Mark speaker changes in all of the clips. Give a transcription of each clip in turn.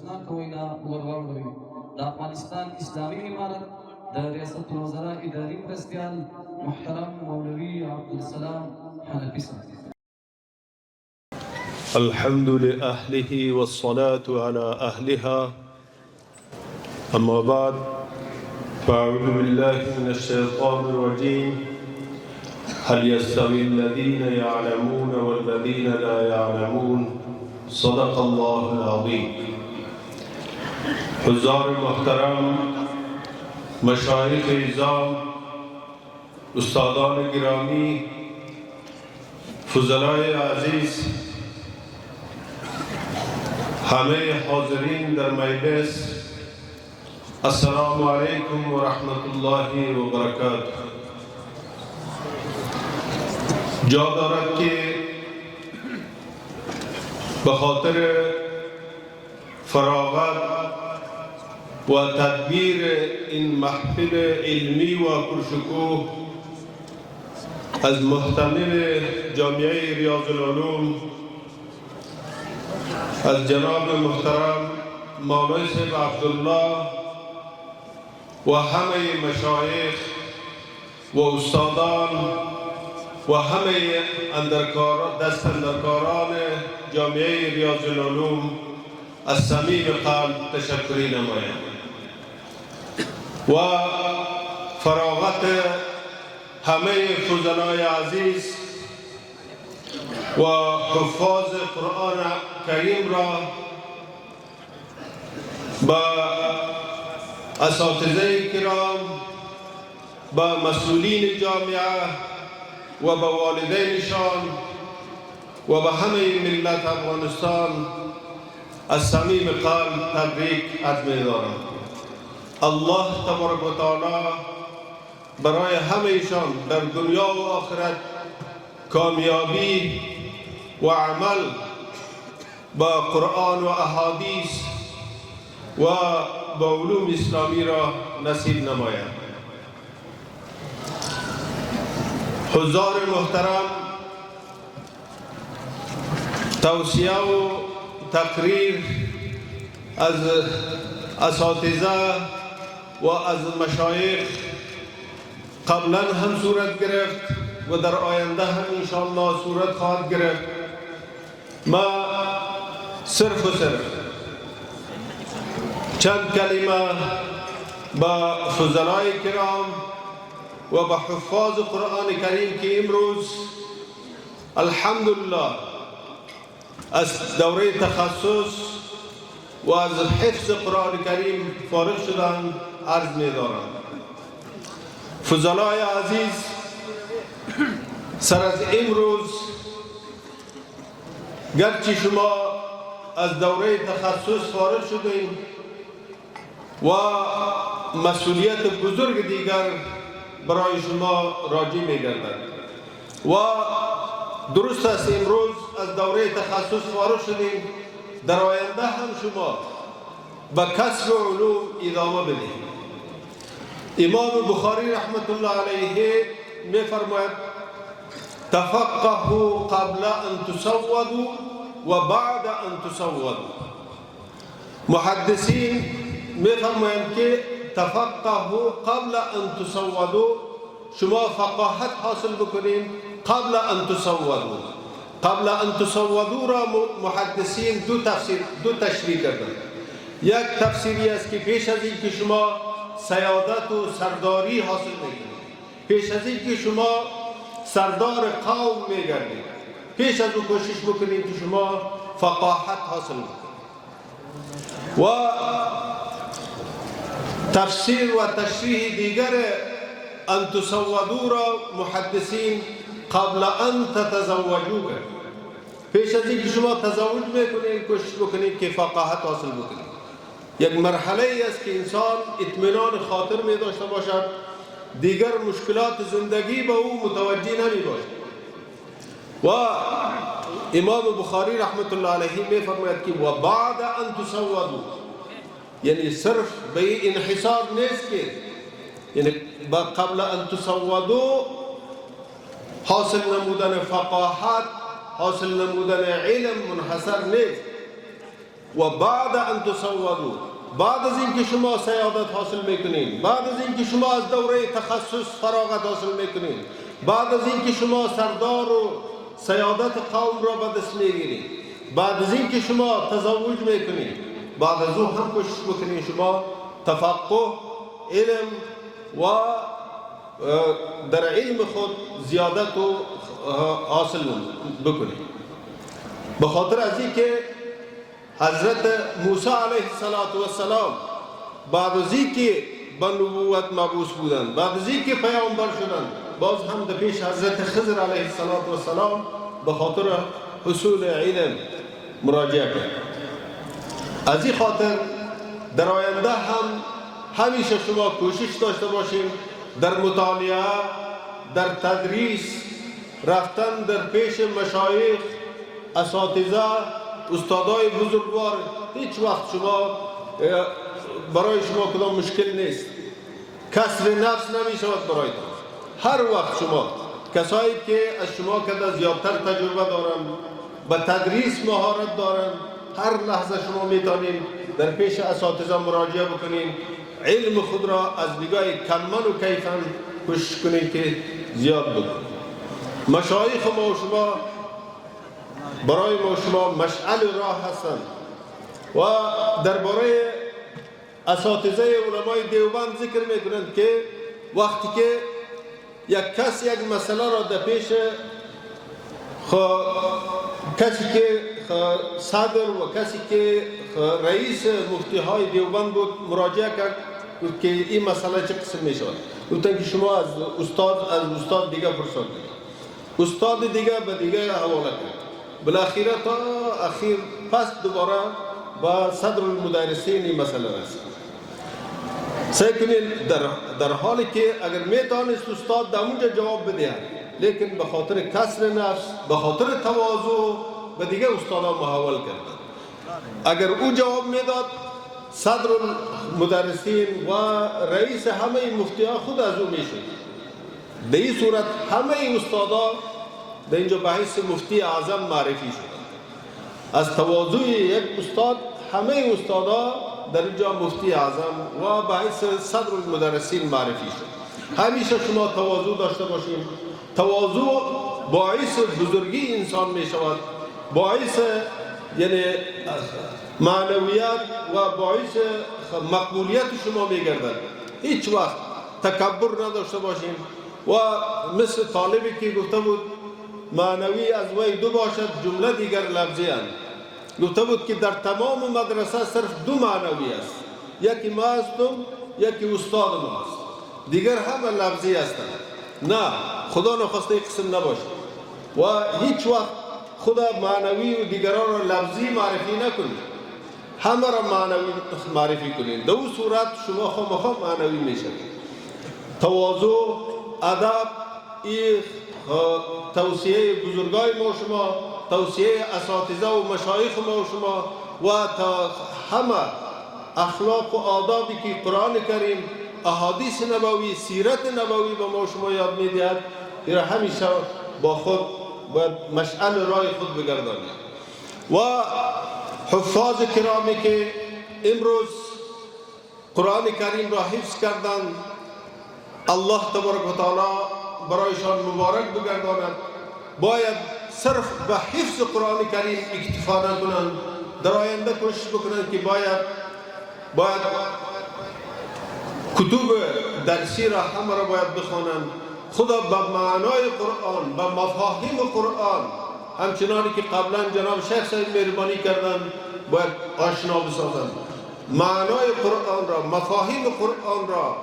Speaker 1: ارزښتناکه وینا ورواوړوي. د افغانستان اسلامي امارت د ریاست الوزراء اداري مرستیال محترم مولوي عبدالسلام حنفي صاحب.
Speaker 2: الحمد لأهله والصلاة على أهلها. أما بعد فأعوذ بالله من الشيطان الرجيم. هل يستوي الذين يعلمون والذين لا يعلمون؟ صدق الله العظيم. حضار محترم، مشایخ اعظام، استادان گرامی، فضلای عزیز، همه حاضرین در مجلس، السلام علیکم و رحمت الله و برکاته. جا دارد که به خاطر فراغت و تدبیر این محفل علمی و پرشکوه از محتمل جامعه ریاض العلوم، از جناب محترم مولوی صاحب عبدالله و همه مشایخ و استادان و همه دست اندرکاران جامعه ریاض العلوم از صمیم قلب تشکری نمایم و فراغت همه فضلای عزیز و حفاظ قرآن کریم را با اساتذه کرام، با مسئولین جامعه و با والدینشان و به همه ملت افغانستان از صمیم قلب تبریک عرض می‌دارم. الله تبارک و تعالی برای همه‌شان در دنیا و آخرت کامیابی و عمل با قرآن و احادیث و با علوم اسلامی را نصیب نماید. حضار محترم، توصیه و تقریر از اساتذه و از مشایخ قبلا هم صورت گرفت و در آینده هم انشاءالله صورت خواهد گرفت. ما صرف و صرف چند کلمه با فضلای کرام و با حفاظ قرآن کریم که امروز الحمدلله از دوره تخصص و از حفظ قرآن کریم فارغ شدن عرض می دارم. فضلای عزیز، سر از امروز گرچه شما از دوره تخصص فارغ شدین و مسئولیت بزرگ دیگر برای شما راجع می گردد و درست است امروز از دوره تخصص فارغ شدیم، در آینده هم شما به کسب علوم ادامه بدهید. امام بخاری رحمت الله علیه می فرماید تفقهوا قبل ان تسودوا و بعد ان تسودوا. محدثین می فرمایند که تفقهوا قبل ان تسودوا، شما فقاهت حاصل بکنید قبل ان تسودوا. قبل ان تسودوا را محدثین دو تشریح کردند. یک تفسیری است که پیش از اینکه شما سیادت و سرداری حاصل میکنید، پیش از اینکه شما سردار قوم میگردید، پیش از او کوشش بکنید که شما فقاهت حاصل بکنید. و تفسیر و تشریح دیگر ان تسودوا را محدثین قبل ان تتزوجوا کرد. پیش از اینکه شما تزوج میکنید کوشش بکنید که فقاهت حاصل بکنید. یک مرحله ای است که انسان اطمینان خاطر می داشته باشد، دیگر مشکلات زندگی به او متوجه نمی باشد. و امام بخاری رحمت الله علیه می فرماید که و بعد ان تسودوا، یعنی صرف به این انحصار نیست که یعنی قبل ان تسودوا حاصل نمودن فقاهت، حاصل نمودن علم منحصر نیست، و بعد ان تصودوا، بعد از اینکه شما سیادت حاصل میکنین، بعد از اینکه شما از دوره تخصص فراغت حاصل میکنین، بعد از اینکه شما سردار و سیادت قوم را به دست میگیرید، بعد از اینکه شما تزوج میکنید، بعد از او هم کوشش بکنید شما تفقه، علم و در علم خود زیادت و حاصل بکنید. به خاطر از اینکه حضرت موسی علیه السلام بعد از اینکه به نبوت مبعوث بودند، بعد از اینکه پیامبر شدند، باز هم در پیش حضرت خضر علیه السلام به خاطر حصول علم مراجعه کرد. از این خاطر در آینده هم همیشه شما کوشش داشته باشیم در مطالعه، در تدریس، رفتن در پیش مشایخ، اساتذه، استادای بزرگوار. هیچ وقت شما برای شما کدام مشکل نیست، کسر نفس نمی شود برایتان. هر وقت شما کسایی که از شما کده زیادتر تجربه دارن، به تدریس مهارت دارن، هر لحظه شما میتونین در پیش اساتذه مراجعه بکنین، علم خود را از نگاه کمن و کیفن کوشش کنین که زیاد بکنین. مشایخ ما و شما برای ما شما مشعل راه هستند و درباره اساتذه علمای دیوبند ذکر میکنند که وقتی که یک کس یک مسئله را در پیش کسی که صدر و کسی که رئیس مفتی های دیوبند بود مراجعه کرد که این مسئله چه قسم می شود، گفتن که شما از استاد دیگه پرسان کنید، استاد دیگه به دیگه حواله کرد، بالاخره تا اخیر پس دوباره با صدر المدرسین این مسئله رسید. سعی کنید در حالی که اگر میتونست استاد در اونجا جواب بده، لیکن به خاطر کسر نفس، به خاطر تواضع به دیگه استادا محول کردن. اگر او جواب میداد، صدر المدرسین و رئیس همه مفتیان خود از او میشد. در این صورت همه استادا در اینجا به حیث مفتی اعظم معرفی شدند. از تواضع یک استاد همه استادا در اینجا مفتی اعظم و به حیث صدر المدرسین معرفی شد. همیشه شما تواضع داشته باشیم. تواضع باعث بزرگی انسان می شود، باعث یعنی معنویت و باعث مقبولیت شما می گردد. هیچ وقت تکبر نداشته باشیم و مثل طالبی که گفته بود معنوی از وی دو باشد جمله دیگر لفظی اند. گفته بود که در تمام مدرسه صرف دو معنوی است، یکی ما هستم، یکی استاد ما است، دیگر همه لفظی هستند. نه، خدا نخواسته قسم نباشه و هیچ وقت خدا معنوی و دیگران را لفظی معرفی نکنید، همه را معنوی معرفی کنید. در اون صورت شما خامخا معنوی میشید. تواضع، ادب، این توصیه بزرگای ما شما، توصیه اساتذه و مشایخ ما و شما و تا همه اخلاق و آدابی که قرآن کریم، احادیث نبوی، سیرت نبوی به ما شما یاد میدهد، این همیشه با خود باید مشعل راه خود بگردانید. و حفاظ کرامی که امروز قرآن کریم را حفظ کردند، الله تبارک و تعالی برایشان مبارک بگرداند. باید صرف به حفظ قرآن کریم اکتفا نکنند، در آینده کوشش بکنند که باید کتب درسی را همه را باید بخوانند، خدا به معنای قرآن، به مفاهیم قرآن، همچنانی که قبلا جناب شیخ صاحب مهربانی کردند باید آشنا بسازند. معنای قرآن را، مفاهیم قرآن را،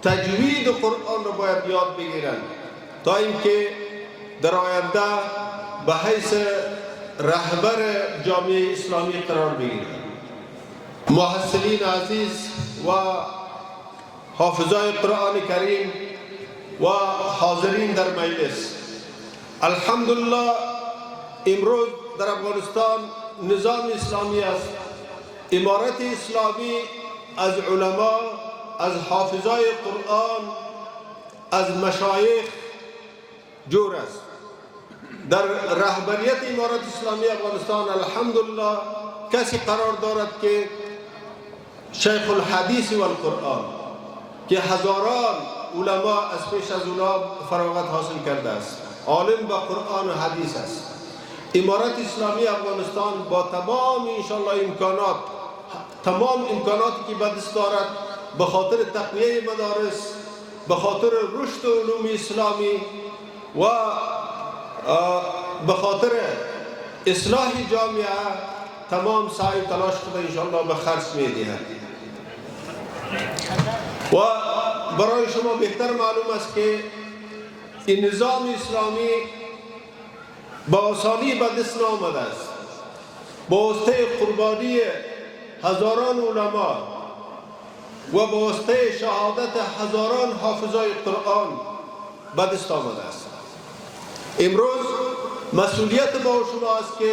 Speaker 2: تجوید قرآن را باید یاد بگیرند تا اینکه در آینده به حیث رهبر جامعه اسلامی قرار بگیرند. محصلین عزیز و حافظای قرآن کریم و حاضرین در مجلس، الحمدلله امروز در افغانستان نظام اسلامی است. امارت اسلامی از علما، از حافظای قرآن، از مشایخ جور است. در رهبریت امارت اسلامی افغانستان الحمدلله کسی قرار دارد که شیخ الحدیث و القرآن که هزاران علما از پیش از اونا فراغت حاصل کرده است، عالم با قرآن و حدیث است. امارت اسلامی افغانستان با تمام انشاءالله امکانات، تمام امکاناتی که به دست دارد، به خاطر تقویه مدارس، به خاطر رشد علوم اسلامی و به خاطر اصلاح جامعه تمام سعی تلاش خود انشاءالله به خرج می‌دهد. و برای شما بهتر معلوم است که این نظام اسلامی با آسانی به دست نآمده است. با واسطه قربانی هزاران علما و با واسطه شهادت هزاران حافظای قرآن به دست آمده است. امروز مسئولیت با شما است که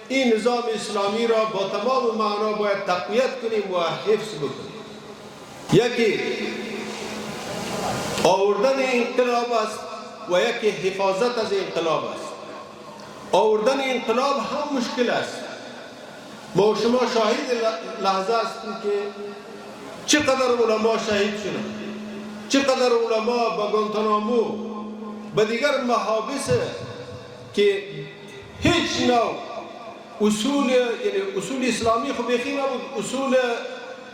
Speaker 2: این نظام اسلامی را با تمام معنا باید تقویت کنیم و حفظ بکنیم. یکی آوردن انقلاب است و یکی حفاظت از انقلاب است. آوردن انقلاب هم مشکل است. ما شما شاهد لحظه هستیم که چقدر علما شهید شدند، چقدر علما به گوانتانامو به دیگر محابس که هیچ نوع اصول اسلامی خب یقین نبود، اصول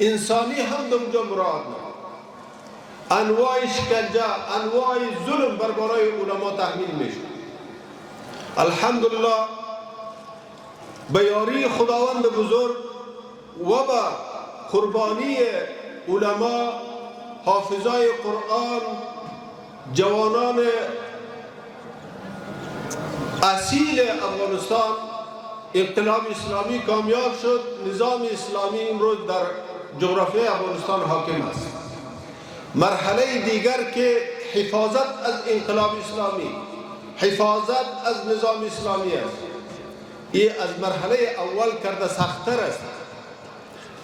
Speaker 2: انسانی هم در اونجا مراعات نبود. انواع شکنجه، انواع ظلم بر بالای علما تحمیل میشد. الحمدلله به یاری خداوند بزرگ و به قربانی علما، حافظای قرآن، جوانان اصیل افغانستان، انقلاب اسلامی کامیاب شد. نظام اسلامی امروز در جغرافیای افغانستان حاکم است. مرحله دیگر که حفاظت از انقلاب اسلامی، حفاظت از نظام اسلامی است. این از مرحله اول کرده سخت‌تر است.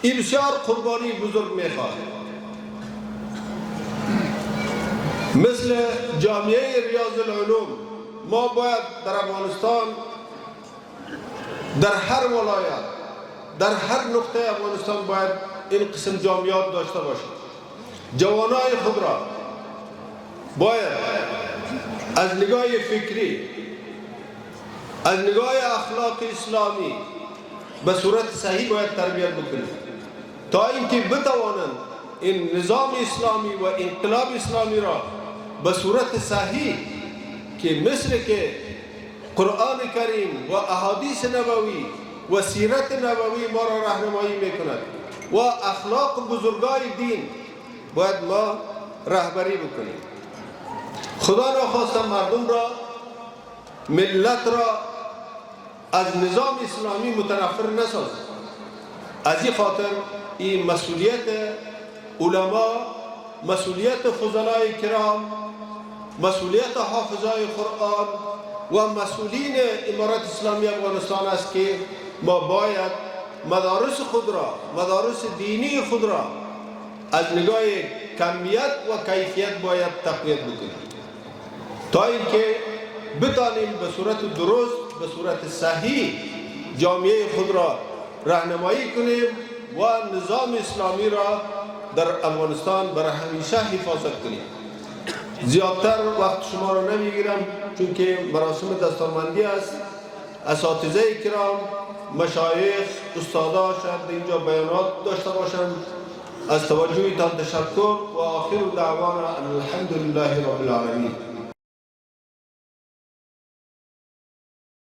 Speaker 2: این بسیار قربانی بزرگ میخواهد. مثل جامعه ریاض العلوم، ما باید در افغانستان در هر ولایت، در هر نقطه افغانستان باید این قسم جامعات داشته باشیم. جوانای خود را باید از نگاه فکری، از نگاه اخلاق اسلامی به صورت صحیح باید تربیت بکنیم تا اینکه بتوانند این نظام اسلامی و انقلاب اسلامی را به صورت صحیح که مثل که قرآن کریم و احادیث نبوی و سیرت نبوی ما را راهنمایی میکند و اخلاق بزرگای دین باید ما رهبری بکنیم. خدا نخواسته مردم را، ملت را از نظام اسلامی متنفر نسازد. از این خاطر این مسئولیت علما، مسئولیت فضلای کرام، مسئولیت حافظای قرآن و مسئولین امارت اسلامی افغانستان است که ما باید مدارس خود را، مدارس دینی خود را از نگاه کمیت و کیفیت باید تقویت بکنیم تا اینکه بتانیم به صورت درست، به صورت صحیح جامعه خود را راهنمایی کنیم و نظام اسلامی را در افغانستان برای همیشه حفاظت کنیم. زیادتر وقت شما را نمیگیرم چون که مراسم دستارمندی است. اساتذه کرام، مشایخ، استادا شاید اینجا بیانات داشته باشند. از توجهتان تشکر و آخر دعوانا الحمدلله رب العالمین.